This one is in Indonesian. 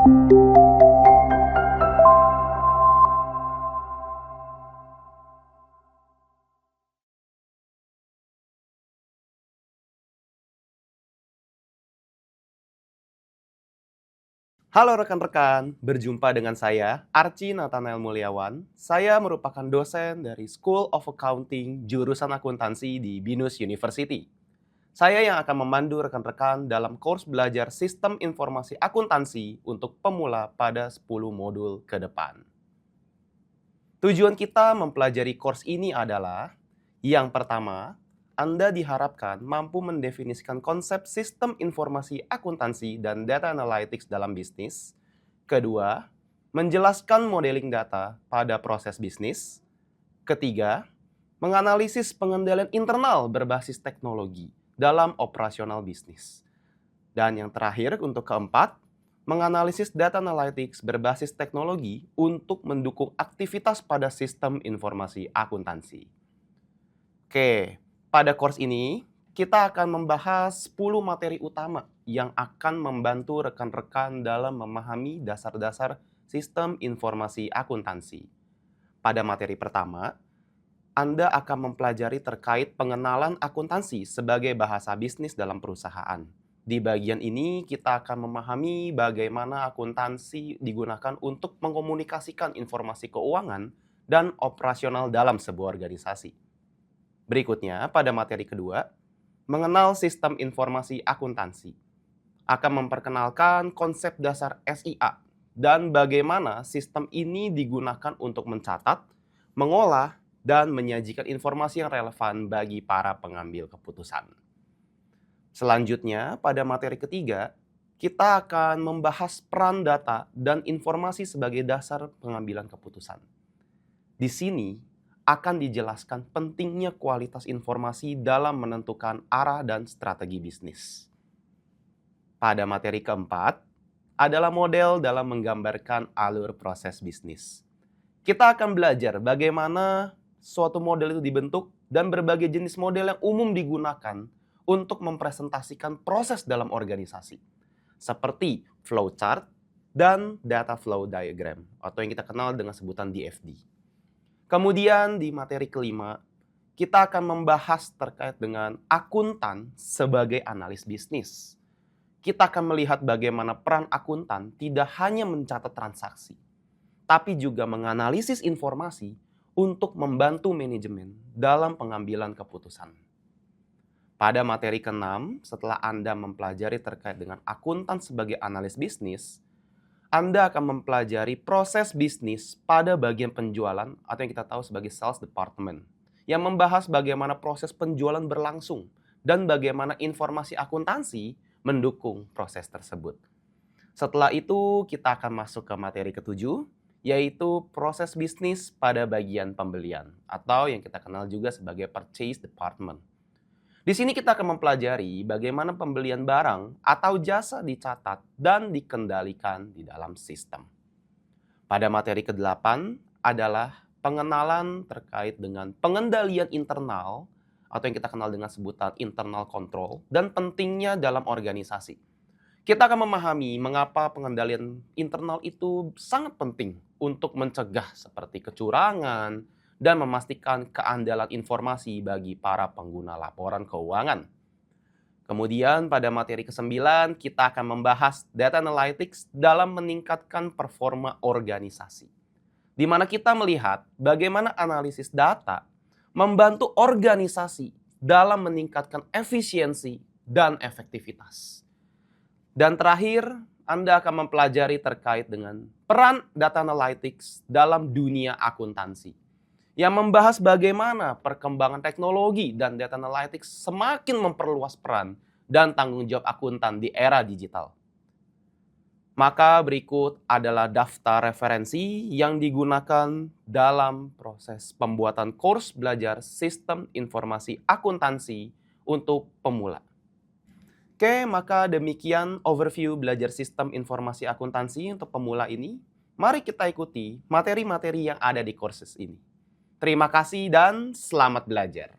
Halo rekan-rekan, berjumpa dengan saya, Archie Nathanael Mulyawan. Saya merupakan dosen dari School of Accounting jurusan akuntansi di BINUS University. Saya yang akan memandu rekan-rekan dalam course belajar sistem informasi akuntansi untuk pemula pada 10 modul ke depan. Tujuan kita mempelajari course ini adalah, yang pertama, Anda diharapkan mampu mendefinisikan konsep sistem informasi akuntansi dan data analytics dalam bisnis. Kedua, menjelaskan modeling data pada proses bisnis. Ketiga, menganalisis pengendalian internal berbasis teknologi dalam operasional bisnis. Dan yang terakhir, untuk keempat, menganalisis data analytics berbasis teknologi untuk mendukung aktivitas pada sistem informasi akuntansi. Oke, pada course ini kita akan membahas 10 materi utama yang akan membantu rekan-rekan dalam memahami dasar-dasar sistem informasi akuntansi. Pada materi pertama, Anda akan mempelajari terkait pengenalan akuntansi sebagai bahasa bisnis dalam perusahaan. Di bagian ini kita akan memahami bagaimana akuntansi digunakan untuk mengkomunikasikan informasi keuangan dan operasional dalam sebuah organisasi. Berikutnya, pada materi kedua, mengenal sistem informasi akuntansi, akan memperkenalkan konsep dasar SIA dan bagaimana sistem ini digunakan untuk mencatat, mengolah, dan menyajikan informasi yang relevan bagi para pengambil keputusan. Selanjutnya, pada materi ketiga, kita akan membahas peran data dan informasi sebagai dasar pengambilan keputusan. Di sini akan dijelaskan pentingnya kualitas informasi dalam menentukan arah dan strategi bisnis. Pada materi keempat, adalah model dalam menggambarkan alur proses bisnis. Kita akan belajar bagaimana suatu model itu dibentuk dan berbagai jenis model yang umum digunakan untuk mempresentasikan proses dalam organisasi, seperti flowchart dan data flow diagram, atau yang kita kenal dengan sebutan DFD. Kemudian di materi kelima, kita akan membahas terkait dengan akuntan sebagai analis bisnis. Kita akan melihat bagaimana peran akuntan tidak hanya mencatat transaksi, tapi juga menganalisis informasi untuk membantu manajemen dalam pengambilan keputusan. Pada materi ke-6, setelah Anda mempelajari terkait dengan akuntan sebagai analis bisnis, Anda akan mempelajari proses bisnis pada bagian penjualan atau yang kita tahu sebagai sales department, yang membahas bagaimana proses penjualan berlangsung dan bagaimana informasi akuntansi mendukung proses tersebut. Setelah itu, kita akan masuk ke materi ke-7, yaitu proses bisnis pada bagian pembelian atau yang kita kenal juga sebagai purchase department. Di sini kita akan mempelajari bagaimana pembelian barang atau jasa dicatat dan dikendalikan di dalam sistem. Pada materi ke-8 adalah pengenalan terkait dengan pengendalian internal atau yang kita kenal dengan sebutan internal control dan pentingnya dalam organisasi. Kita akan memahami mengapa pengendalian internal itu sangat penting untuk mencegah seperti kecurangan dan memastikan keandalan informasi bagi para pengguna laporan keuangan. Kemudian pada materi ke-9 kita akan membahas data analytics dalam meningkatkan performa organisasi, di mana kita melihat bagaimana analisis data membantu organisasi dalam meningkatkan efisiensi dan efektivitas. Dan terakhir, Anda akan mempelajari terkait dengan peran data analytics dalam dunia akuntansi, yang membahas bagaimana perkembangan teknologi dan data analytics semakin memperluas peran dan tanggung jawab akuntan di era digital. Maka berikut adalah daftar referensi yang digunakan dalam proses pembuatan course belajar sistem informasi akuntansi untuk pemula. Oke, maka demikian overview belajar sistem informasi akuntansi untuk pemula ini. Mari kita ikuti materi-materi yang ada di courses ini. Terima kasih dan selamat belajar.